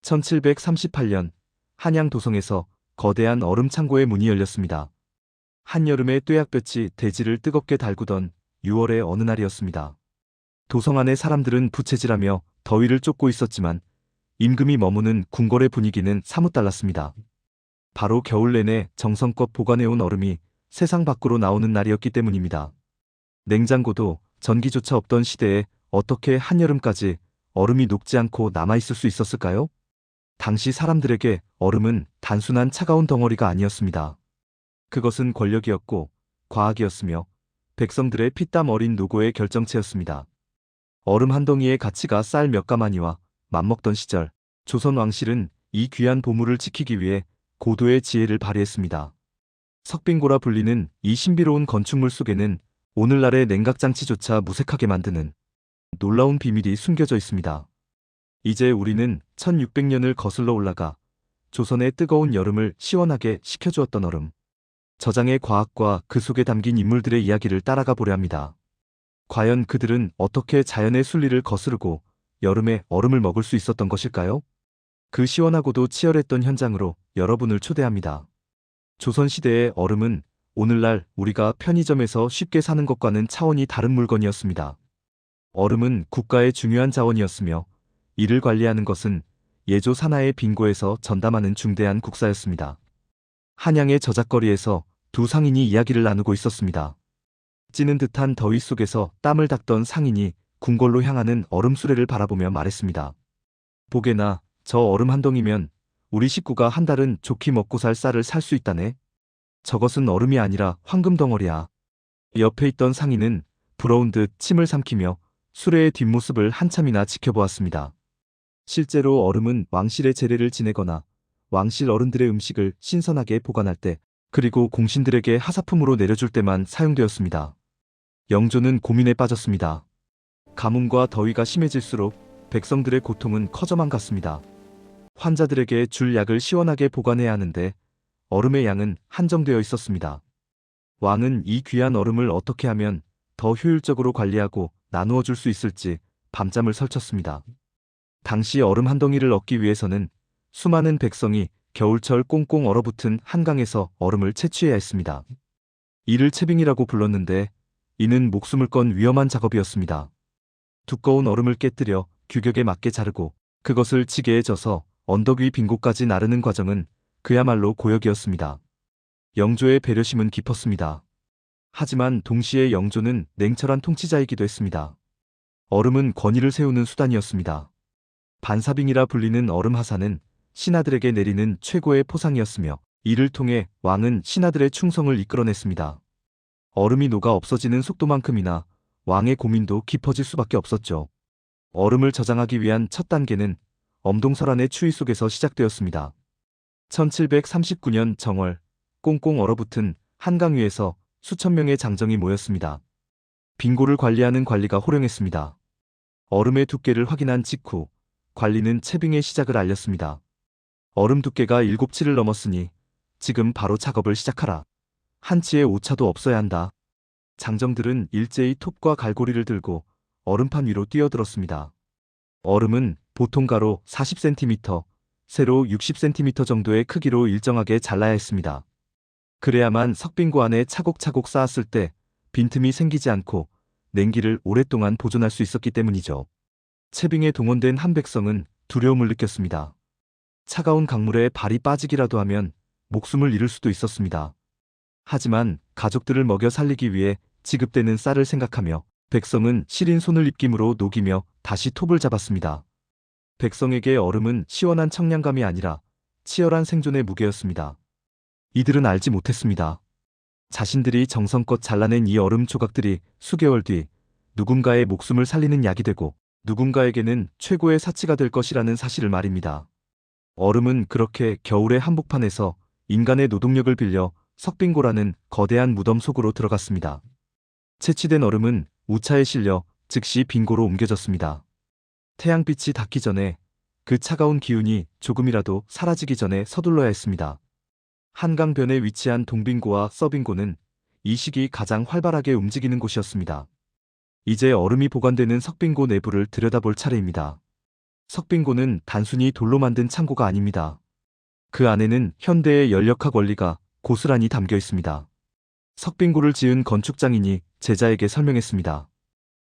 1738년 한양 도성에서 거대한 얼음 창고의 문이 열렸습니다. 한여름에 뙤약볕이 대지를 뜨겁게 달구던 6월의 어느 날이었습니다. 도성 안의 사람들은 부채질하며 더위를 쫓고 있었지만 임금이 머무는 궁궐의 분위기는 사뭇 달랐습니다. 바로 겨울 내내 정성껏 보관해온 얼음이 세상 밖으로 나오는 날이었기 때문입니다. 냉장고도 전기조차 없던 시대에 어떻게 한여름까지 얼음이 녹지 않고 남아있을 수 있었을까요? 당시 사람들에게 얼음은 단순한 차가운 덩어리가 아니었습니다. 그것은 권력이었고 과학이었으며 백성들의 피땀 어린 노고의 결정체였습니다. 얼음 한 덩이의 가치가 쌀 몇 가마니와 맞먹던 시절, 조선 왕실은 이 귀한 보물을 지키기 위해 고도의 지혜를 발휘했습니다. 석빙고라 불리는 이 신비로운 건축물 속에는 오늘날의 냉각장치조차 무색하게 만드는 놀라운 비밀이 숨겨져 있습니다. 이제 우리는 1600년을 거슬러 올라가 조선의 뜨거운 여름을 시원하게 식혀주었던 얼음, 저장의 과학과 그 속에 담긴 인물들의 이야기를 따라가 보려 합니다. 과연 그들은 어떻게 자연의 순리를 거스르고 여름에 얼음을 먹을 수 있었던 것일까요? 그 시원하고도 치열했던 현장으로 여러분을 초대합니다. 조선시대의 얼음은 오늘날 우리가 편의점에서 쉽게 사는 것과는 차원이 다른 물건이었습니다. 얼음은 국가의 중요한 자원이었으며 이를 관리하는 것은 예조 산하의 빙고에서 전담하는 중대한 국사였습니다. 한양의 저작거리에서 두 상인이 이야기를 나누고 있었습니다. 찌는 듯한 더위 속에서 땀을 닦던 상인이 궁궐로 향하는 얼음 수레를 바라보며 말했습니다. 보게나 저 얼음 한 덩이면 우리 식구가 한 달은 좋게 먹고 살 쌀을 살 수 있다네. 저것은 얼음이 아니라 황금 덩어리야. 옆에 있던 상인은 부러운 듯 침을 삼키며 수레의 뒷모습을 한참이나 지켜보았습니다. 실제로 얼음은 왕실의 제례를 지내거나 왕실 어른들의 음식을 신선하게 보관할 때, 그리고 공신들에게 하사품으로 내려줄 때만 사용되었습니다. 영조는 고민에 빠졌습니다. 가뭄과 더위가 심해질수록 백성들의 고통은 커져만 갔습니다. 환자들에게 줄 약을 시원하게 보관해야 하는데 얼음의 양은 한정되어 있었습니다. 왕은 이 귀한 얼음을 어떻게 하면 더 효율적으로 관리하고 나누어 줄 수 있을지 밤잠을 설쳤습니다. 당시 얼음 한 덩이를 얻기 위해서는 수많은 백성이 겨울철 꽁꽁 얼어붙은 한강에서 얼음을 채취해야 했습니다. 이를 채빙이라고 불렀는데 이는 목숨을 건 위험한 작업이었습니다. 두꺼운 얼음을 깨뜨려 규격에 맞게 자르고 그것을 지게에 져서 언덕 위 빙고까지 나르는 과정은 그야말로 고역이었습니다. 영조의 배려심은 깊었습니다. 하지만 동시에 영조는 냉철한 통치자이기도 했습니다. 얼음은 권위를 세우는 수단이었습니다. 반사빙이라 불리는 얼음 하사는 신하들에게 내리는 최고의 포상이었으며 이를 통해 왕은 신하들의 충성을 이끌어냈습니다. 얼음이 녹아 없어지는 속도만큼이나 왕의 고민도 깊어질 수밖에 없었죠. 얼음을 저장하기 위한 첫 단계는 엄동설안의 추위 속에서 시작되었습니다. 1739년 정월, 꽁꽁 얼어붙은 한강 위에서 수천 명의 장정이 모였습니다. 빙고를 관리하는 관리가 호령했습니다. 얼음의 두께를 확인한 직후 관리는 채빙의 시작을 알렸습니다. 얼음 두께가 7치를 넘었으니 지금 바로 작업을 시작하라. 한치의 오차도 없어야 한다. 장정들은 일제히 톱과 갈고리를 들고 얼음판 위로 뛰어들었습니다. 얼음은 보통 가로 40cm, 세로 60cm 정도의 크기로 일정하게 잘라야 했습니다. 그래야만 석빙고 안에 차곡차곡 쌓았을 때 빈틈이 생기지 않고 냉기를 오랫동안 보존할 수 있었기 때문이죠. 채빙에 동원된 한 백성은 두려움을 느꼈습니다. 차가운 강물에 발이 빠지기라도 하면 목숨을 잃을 수도 있었습니다. 하지만 가족들을 먹여 살리기 위해 지급되는 쌀을 생각하며 백성은 시린 손을 입김으로 녹이며 다시 톱을 잡았습니다. 백성에게 얼음은 시원한 청량감이 아니라 치열한 생존의 무게였습니다. 이들은 알지 못했습니다. 자신들이 정성껏 잘라낸 이 얼음 조각들이 수개월 뒤 누군가의 목숨을 살리는 약이 되고 누군가에게는 최고의 사치가 될 것이라는 사실을 말입니다. 얼음은 그렇게 겨울의 한복판에서 인간의 노동력을 빌려 석빙고라는 거대한 무덤 속으로 들어갔습니다. 채취된 얼음은 우차에 실려 즉시 빙고로 옮겨졌습니다. 태양빛이 닿기 전에 그 차가운 기운이 조금이라도 사라지기 전에 서둘러야 했습니다. 한강변에 위치한 동빙고와 서빙고는 이 시기 가장 활발하게 움직이는 곳이었습니다. 이제 얼음이 보관되는 석빙고 내부를 들여다볼 차례입니다. 석빙고는 단순히 돌로 만든 창고가 아닙니다. 그 안에는 현대의 연력학 원리가 고스란히 담겨 있습니다. 석빙고를 지은 건축장인이 제자에게 설명했습니다.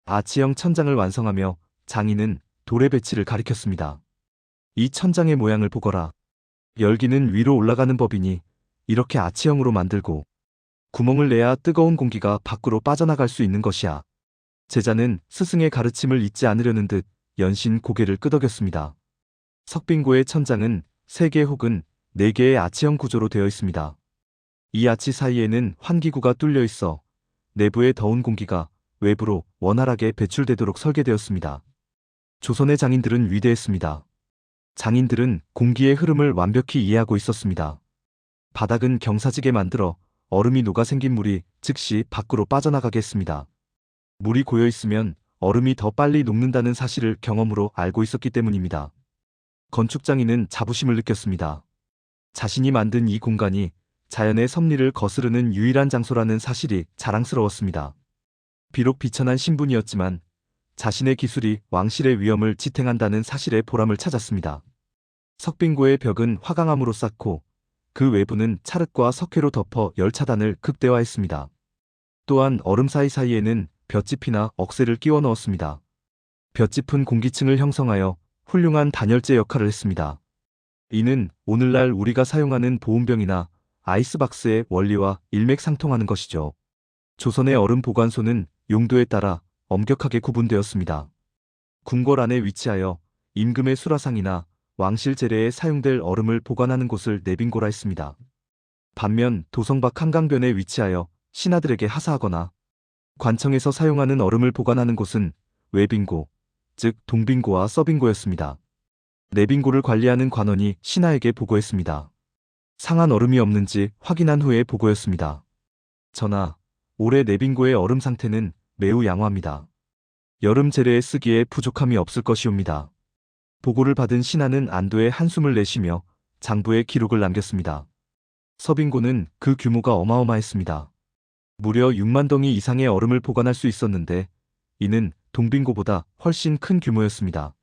아치형 천장을 완성하며 장인은 돌의 배치를 가리켰습니다. 이 천장의 모양을 보거라. 열기는 위로 올라가는 법이니 이렇게 아치형으로 만들고 구멍을 내야 뜨거운 공기가 밖으로 빠져나갈 수 있는 것이야. 제자는 스승의 가르침을 잊지 않으려는 듯 연신 고개를 끄덕였습니다. 석빙고의 천장은 3개 혹은 4개의 아치형 구조로 되어 있습니다. 이 아치 사이에는 환기구가 뚫려 있어 내부의 더운 공기가 외부로 원활하게 배출되도록 설계되었습니다. 조선의 장인들은 위대했습니다. 장인들은 공기의 흐름을 완벽히 이해하고 있었습니다. 바닥은 경사지게 만들어 얼음이 녹아 생긴 물이 즉시 밖으로 빠져나가게 했습니다. 물이 고여 있으면 얼음이 더 빨리 녹는다는 사실을 경험으로 알고 있었기 때문입니다. 건축장인은 자부심을 느꼈습니다. 자신이 만든 이 공간이 자연의 섭리를 거스르는 유일한 장소라는 사실이 자랑스러웠습니다. 비록 비천한 신분이었지만 자신의 기술이 왕실의 위엄을 지탱한다는 사실의 보람을 찾았습니다. 석빙고의 벽은 화강암으로 쌓고 그 외부는 찰흙과 석회로 덮어 열차단을 극대화했습니다. 또한 얼음 사이사이에는 볏짚이나 억새를 끼워 넣었습니다. 볏짚은 공기층을 형성하여 훌륭한 단열재 역할을 했습니다. 이는 오늘날 우리가 사용하는 보온병이나 아이스박스의 원리와 일맥상통하는 것이죠. 조선의 얼음 보관소는 용도에 따라 엄격하게 구분되었습니다. 궁궐 안에 위치하여 임금의 수라상이나 왕실 재래에 사용될 얼음을 보관하는 곳을 내빙고라 했습니다. 반면 도성 밖 한강변에 위치하여 신하들에게 하사하거나 관청에서 사용하는 얼음을 보관하는 곳은 외빙고, 즉 동빙고와 서빙고였습니다. 내빙고를 관리하는 관원이 신하에게 보고했습니다. 상한 얼음이 없는지 확인한 후에 보고였습니다. 전하, 올해 내빙고의 얼음 상태는 매우 양호합니다. 여름 재래에 쓰기에 부족함이 없을 것이옵니다. 보고를 받은 신하는 안도의 한숨을 내쉬며 장부에 기록을 남겼습니다. 서빙고는 그 규모가 어마어마했습니다. 무려 6만 덩이 이상의 얼음을 보관할 수 있었는데 이는 동빙고보다 훨씬 큰 규모였습니다.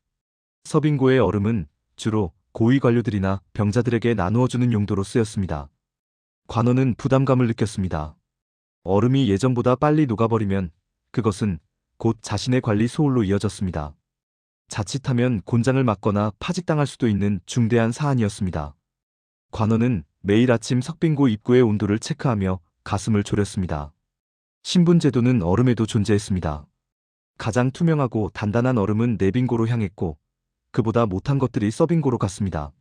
서빙고의 얼음은 주로 고위 관료들이나 병자들에게 나누어주는 용도로 쓰였습니다. 관원은 부담감을 느꼈습니다. 얼음이 예전보다 빨리 녹아버리면 그것은 곧 자신의 관리 소홀로 이어졌습니다. 자칫하면 곤장을 맞거나 파직당할 수도 있는 중대한 사안이었습니다. 관원은 매일 아침 석빙고 입구의 온도를 체크하며 가슴을 졸였습니다. 신분제도는 얼음에도 존재했습니다. 가장 투명하고 단단한 얼음은 내빙고로 향했고 그보다 못한 것들이 서빙고로 갔습니다.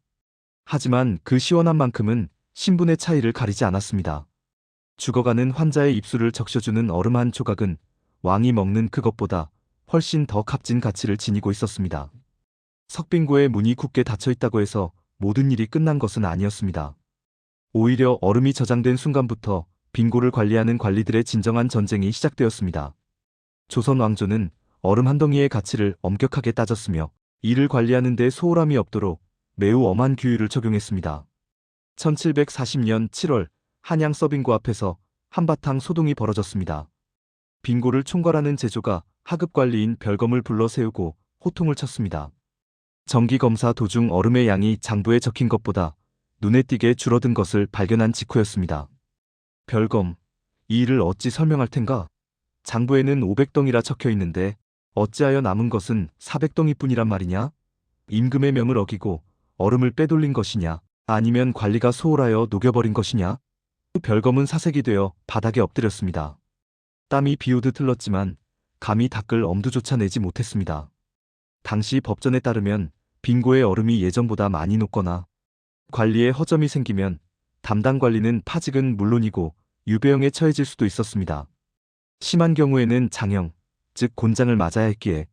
하지만 그 시원한 만큼은 신분의 차이를 가리지 않았습니다. 죽어가는 환자의 입술을 적셔주는 얼음 한 조각은 왕이 먹는 그것보다 훨씬 더 값진 가치를 지니고 있었습니다. 석빙고의 문이 굳게 닫혀 있다고 해서 모든 일이 끝난 것은 아니었습니다. 오히려 얼음이 저장된 순간부터 빙고를 관리하는 관리들의 진정한 전쟁이 시작되었습니다. 조선 왕조는 얼음 한 덩이의 가치를 엄격하게 따졌으며 이를 관리하는 데 소홀함이 없도록 매우 엄한 규율을 적용했습니다. 1740년 7월 한양 서빙고 앞에서 한바탕 소동이 벌어졌습니다. 빙고를 총괄하는 제조가 하급관리인 별검을 불러 세우고 호통을 쳤습니다. 정기검사 도중 얼음의 양이 장부에 적힌 것보다 눈에 띄게 줄어든 것을 발견한 직후였습니다. 별검, 이 일을 어찌 설명할 텐가? 장부에는 500덩이라 적혀 있는데 어찌하여 남은 것은 400덩이뿐이란 말이냐? 임금의 명을 어기고 얼음을 빼돌린 것이냐? 아니면 관리가 소홀하여 녹여버린 것이냐? 별검은 사색이 되어 바닥에 엎드렸습니다. 땀이 비오듯 흘렀지만 감히 닦을 엄두조차 내지 못했습니다. 당시 법전에 따르면 빙고의 얼음이 예전보다 많이 녹거나 관리에 허점이 생기면 담당 관리는 파직은 물론이고 유배형에 처해질 수도 있었습니다. 심한 경우에는 장형, 즉 곤장을 맞아야 했기에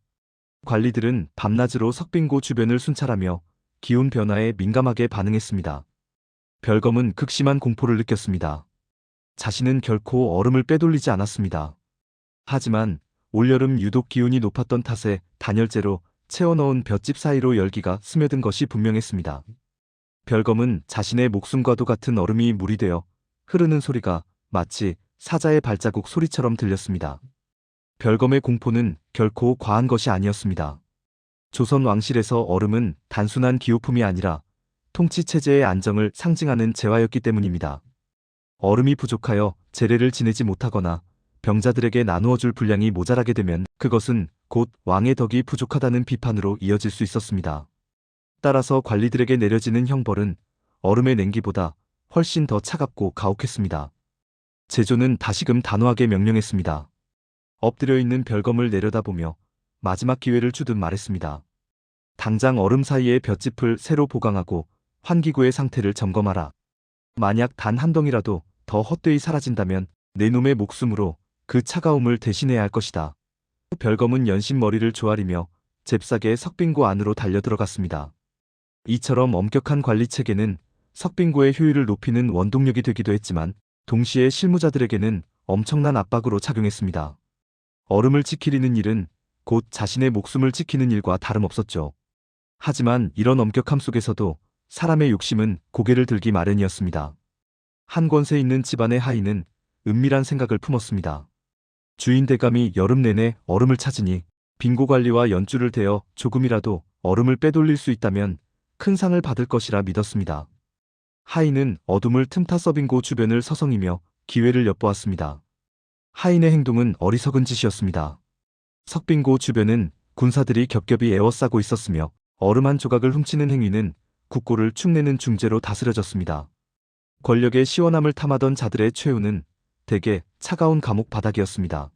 관리들은 밤낮으로 석빙고 주변을 순찰하며 기온 변화에 민감하게 반응했습니다. 별검은 극심한 공포를 느꼈습니다. 자신은 결코 얼음을 빼돌리지 않았습니다. 하지만 올여름 유독 기온이 높았던 탓에 단열재로 채워넣은 볏짚 사이로 열기가 스며든 것이 분명했습니다. 별검은 자신의 목숨과도 같은 얼음이 물이 되어 흐르는 소리가 마치 사자의 발자국 소리처럼 들렸습니다. 별검의 공포는 결코 과한 것이 아니었습니다. 조선 왕실에서 얼음은 단순한 기호품이 아니라 통치체제의 안정을 상징하는 재화였기 때문입니다. 얼음이 부족하여 제례를 지내지 못하거나 병자들에게 나누어 줄 분량이 모자라게 되면 그것은 곧 왕의 덕이 부족하다는 비판으로 이어질 수 있었습니다. 따라서 관리들에게 내려지는 형벌은 얼음의 냉기보다 훨씬 더 차갑고 가혹했습니다. 제조는 다시금 단호하게 명령했습니다. 엎드려 있는 별검을 내려다보며 마지막 기회를 주듯 말했습니다. 당장 얼음 사이의 볏짚을 새로 보강하고 환기구의 상태를 점검하라. 만약 단 한 덩이라도 더 헛되이 사라진다면 내 놈의 목숨으로 그 차가움을 대신해야 할 것이다. 별검은 연신 머리를 조아리며 잽싸게 석빙고 안으로 달려들어갔습니다. 이처럼 엄격한 관리체계는 석빙고의 효율을 높이는 원동력이 되기도 했지만 동시에 실무자들에게는 엄청난 압박으로 작용했습니다. 얼음을 지키려는 일은 곧 자신의 목숨을 지키는 일과 다름없었죠. 하지만 이런 엄격함 속에서도 사람의 욕심은 고개를 들기 마련이었습니다. 한 권세 있는 집안의 하인은 은밀한 생각을 품었습니다. 주인 대감이 여름 내내 얼음을 찾으니 빙고 관리와 연줄을 대어 조금이라도 얼음을 빼돌릴 수 있다면 큰 상을 받을 것이라 믿었습니다. 하인은 어둠을 틈타 서빙고 주변을 서성이며 기회를 엿보았습니다. 하인의 행동은 어리석은 짓이었습니다. 석빙고 주변은 군사들이 겹겹이 에워싸고 있었으며 얼음 한 조각을 훔치는 행위는 국고를 축내는 중죄로 다스려졌습니다. 권력의 시원함을 탐하던 자들의 최후는 대개 차가운 감옥 바닥이었습니다.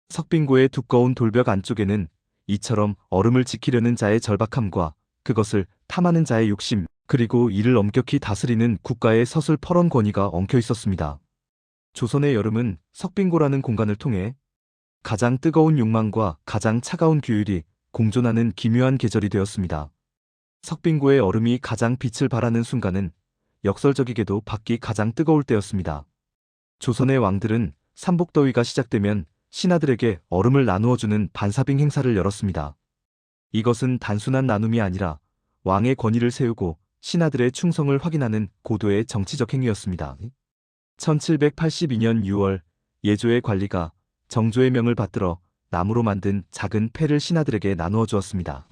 석빙고의 두꺼운 돌벽 안쪽에는 이처럼 얼음을 지키려는 자의 절박함과 그것을 탐하는 자의 욕심, 그리고 이를 엄격히 다스리는 국가의 서슬퍼런 권위가 엉켜 있었습니다. 조선의 여름은 석빙고라는 공간을 통해 가장 뜨거운 욕망과 가장 차가운 규율이 공존하는 기묘한 계절이 되었습니다. 석빙고의 얼음이 가장 빛을 발하는 순간은 역설적이게도 밖이 가장 뜨거울 때였습니다. 조선의 왕들은 삼복더위가 시작되면 신하들에게 얼음을 나누어주는 반사빙 행사를 열었습니다. 이것은 단순한 나눔이 아니라 왕의 권위를 세우고 신하들의 충성을 확인하는 고도의 정치적 행위였습니다. 1782년 6월 예조의 관리가 정조의 명을 받들어 나무로 만든 작은 패를 신하들에게 나누어 주었습니다.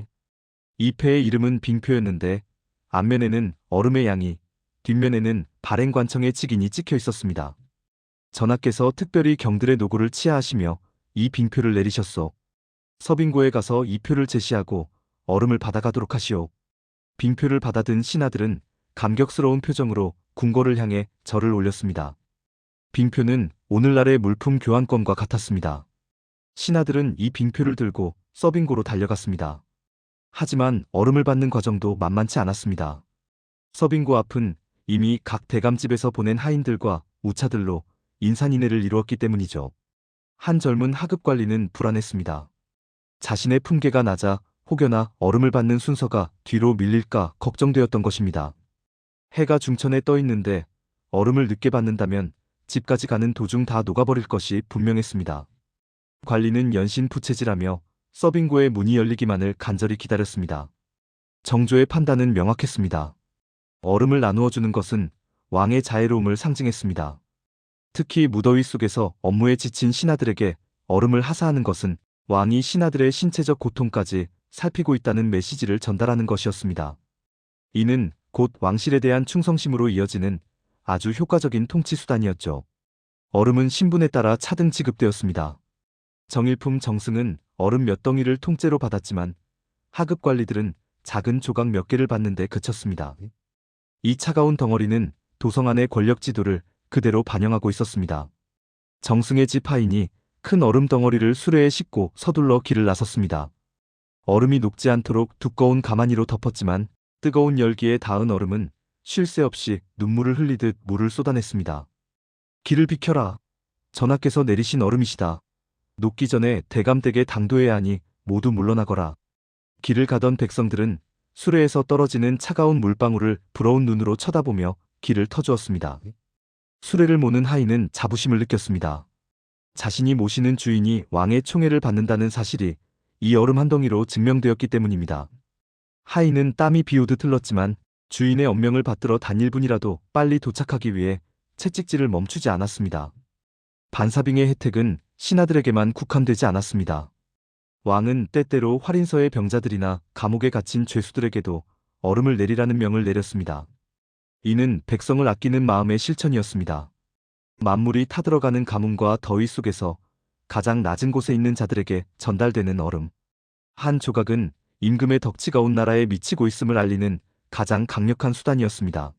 이 패의 이름은 빙표였는데 앞면에는 얼음의 양이, 뒷면에는 발행관청의 직인이 찍혀 있었습니다. 전하께서 특별히 경들의 노고를 치하하시며 이 빙표를 내리셨소. 서빙고에 가서 이 표를 제시하고 얼음을 받아가도록 하시오. 빙표를 받아든 신하들은 감격스러운 표정으로 궁궐을 향해 절을 올렸습니다. 빙표는 오늘날의 물품 교환권과 같았습니다. 신하들은 이 빙표를 들고 서빙고로 달려갔습니다. 하지만 얼음을 받는 과정도 만만치 않았습니다. 서빙고 앞은 이미 각 대감집에서 보낸 하인들과 우차들로 인산인해를 이루었기 때문이죠. 한 젊은 하급관리는 불안했습니다. 자신의 품계가 낮아 혹여나 얼음을 받는 순서가 뒤로 밀릴까 걱정되었던 것입니다. 해가 중천에 떠 있는데 얼음을 늦게 받는다면 집까지 가는 도중 다 녹아버릴 것이 분명했습니다. 관리는 연신 부채질하며 서빙고의 문이 열리기만을 간절히 기다렸습니다. 정조의 판단은 명확했습니다. 얼음을 나누어 주는 것은 왕의 자애로움을 상징했습니다. 특히 무더위 속에서 업무에 지친 신하들에게 얼음을 하사하는 것은 왕이 신하들의 신체적 고통까지 살피고 있다는 메시지를 전달하는 것이었습니다. 이는 곧 왕실에 대한 충성심으로 이어지는 아주 효과적인 통치 수단이었죠. 얼음은 신분에 따라 차등 지급되었습니다. 정일품 정승은 얼음 몇 덩이를 통째로 받았지만 하급 관리들은 작은 조각 몇 개를 받는데 그쳤습니다. 이 차가운 덩어리는 도성 안의 권력 지도를 그대로 반영하고 있었습니다. 정승의 집 하인이 큰 얼음 덩어리를 수레에 싣고 서둘러 길을 나섰습니다. 얼음이 녹지 않도록 두꺼운 가마니로 덮었지만 뜨거운 열기에 닿은 얼음은 쉴 새 없이 눈물을 흘리듯 물을 쏟아냈습니다. 길을 비켜라. 전하께서 내리신 얼음이시다. 녹기 전에 대감댁에 당도해야 하니 모두 물러나거라. 길을 가던 백성들은 수레에서 떨어지는 차가운 물방울을 부러운 눈으로 쳐다보며 길을 터주었습니다. 수레를 모는 하인은 자부심을 느꼈습니다. 자신이 모시는 주인이 왕의 총애를 받는다는 사실이 이 얼음 한 덩이로 증명되었기 때문입니다. 하인은 땀이 비오듯 흘렀지만 주인의 엄명을 받들어 단 1분이라도 빨리 도착하기 위해 채찍질을 멈추지 않았습니다. 반사빙의 혜택은 신하들에게만 국한되지 않았습니다. 왕은 때때로 활인서의 병자들이나 감옥에 갇힌 죄수들에게도 얼음을 내리라는 명을 내렸습니다. 이는 백성을 아끼는 마음의 실천이었습니다. 만물이 타들어가는 가뭄과 더위 속에서 가장 낮은 곳에 있는 자들에게 전달되는 얼음. 한 조각은 임금의 덕치가 온 나라에 미치고 있음을 알리는 가장 강력한 수단이었습니다.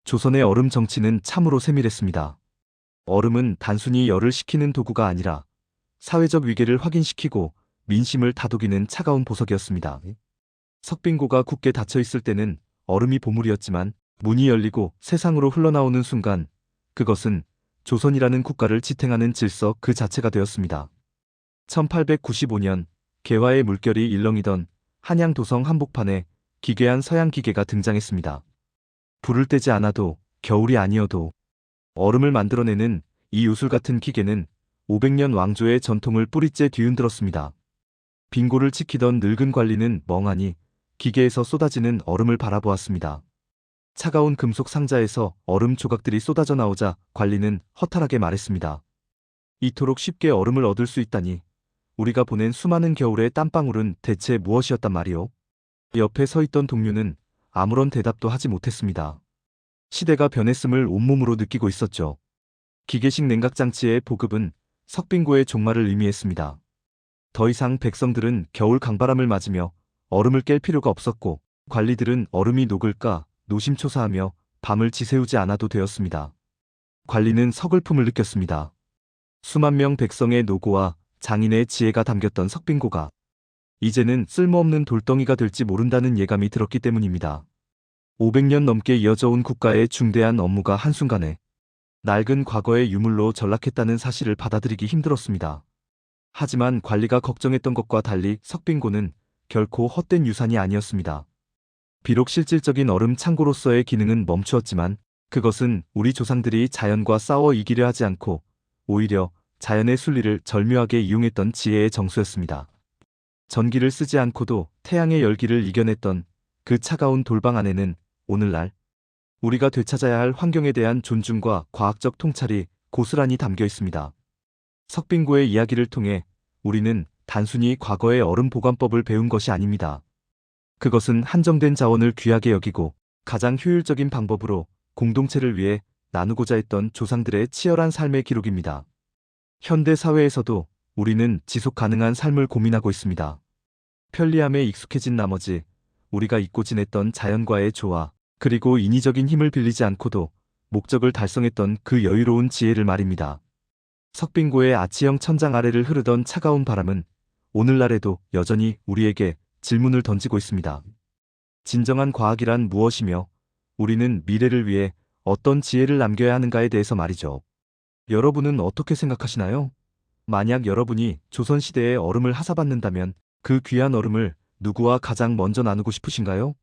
조선의 얼음 정치는 참으로 세밀했습니다. 얼음은 단순히 열을 식히는 도구가 아니라 사회적 위계를 확인시키고 민심을 다독이는 차가운 보석이었습니다. 석빙고가 굳게 닫혀 있을 때는 얼음이 보물이었지만 문이 열리고 세상으로 흘러나오는 순간 그것은 조선이라는 국가를 지탱하는 질서 그 자체가 되었습니다. 1895년 개화의 물결이 일렁이던 한양 도성 한복판에 기괴한 서양 기계가 등장했습니다. 불을 떼지 않아도 겨울이 아니어도 얼음을 만들어내는 이 요술 같은 기계는 500년 왕조의 전통을 뿌리째 뒤흔들었습니다. 빙고를 지키던 늙은 관리는 멍하니 기계에서 쏟아지는 얼음을 바라보았습니다. 차가운 금속 상자에서 얼음 조각들이 쏟아져 나오자 관리는 허탈하게 말했습니다. 이토록 쉽게 얼음을 얻을 수 있다니 우리가 보낸 수많은 겨울의 땀방울은 대체 무엇이었단 말이오? 옆에 서 있던 동료는 아무런 대답도 하지 못했습니다. 시대가 변했음을 온몸으로 느끼고 있었죠. 기계식 냉각장치의 보급은 석빙고의 종말을 의미했습니다. 더 이상 백성들은 겨울 강바람을 맞으며 얼음을 깰 필요가 없었고 관리들은 얼음이 녹을까 노심초사하며 밤을 지새우지 않아도 되었습니다. 관리는 서글픔을 느꼈습니다. 수만 명 백성의 노고와 장인의 지혜가 담겼던 석빙고가 이제는 쓸모없는 돌덩이가 될지 모른다는 예감이 들었기 때문입니다. 500년 넘게 이어져 온 국가의 중대한 업무가 한순간에 낡은 과거의 유물로 전락했다는 사실을 받아들이기 힘들었습니다. 하지만 관리가 걱정했던 것과 달리 석빙고는 결코 헛된 유산이 아니었습니다. 비록 실질적인 얼음 창고로서의 기능은 멈추었지만 그것은 우리 조상들이 자연과 싸워 이기려 하지 않고 오히려 자연의 순리를 절묘하게 이용했던 지혜의 정수였습니다. 전기를 쓰지 않고도 태양의 열기를 이겨냈던 그 차가운 돌방 안에는 오늘날 우리가 되찾아야 할 환경에 대한 존중과 과학적 통찰이 고스란히 담겨 있습니다. 석빙고의 이야기를 통해 우리는 단순히 과거의 얼음 보관법을 배운 것이 아닙니다. 그것은 한정된 자원을 귀하게 여기고 가장 효율적인 방법으로 공동체를 위해 나누고자 했던 조상들의 치열한 삶의 기록입니다. 현대 사회에서도 우리는 지속 가능한 삶을 고민하고 있습니다. 편리함에 익숙해진 나머지 우리가 잊고 지냈던 자연과의 조화, 그리고 인위적인 힘을 빌리지 않고도 목적을 달성했던 그 여유로운 지혜를 말입니다. 석빙고의 아치형 천장 아래를 흐르던 차가운 바람은 오늘날에도 여전히 우리에게 질문을 던지고 있습니다. 진정한 과학이란 무엇이며 우리는 미래를 위해 어떤 지혜를 남겨야 하는가에 대해서 말이죠. 여러분은 어떻게 생각하시나요? 만약 여러분이 조선시대의 얼음을 하사받는다면 그 귀한 얼음을 누구와 가장 먼저 나누고 싶으신가요?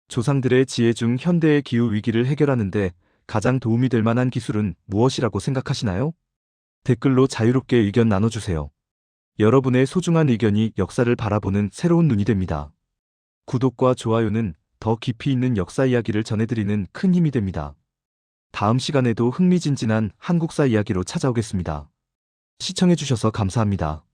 조상들의 지혜 중 현대의 기후 위기를 해결하는데 가장 도움이 될 만한 기술은 무엇이라고 생각하시나요? 댓글로 자유롭게 의견 나눠주세요. 여러분의 소중한 의견이 역사를 바라보는 새로운 눈이 됩니다. 구독과 좋아요는 더 깊이 있는 역사 이야기를 전해드리는 큰 힘이 됩니다. 다음 시간에도 흥미진진한 한국사 이야기로 찾아오겠습니다. 시청해주셔서 감사합니다.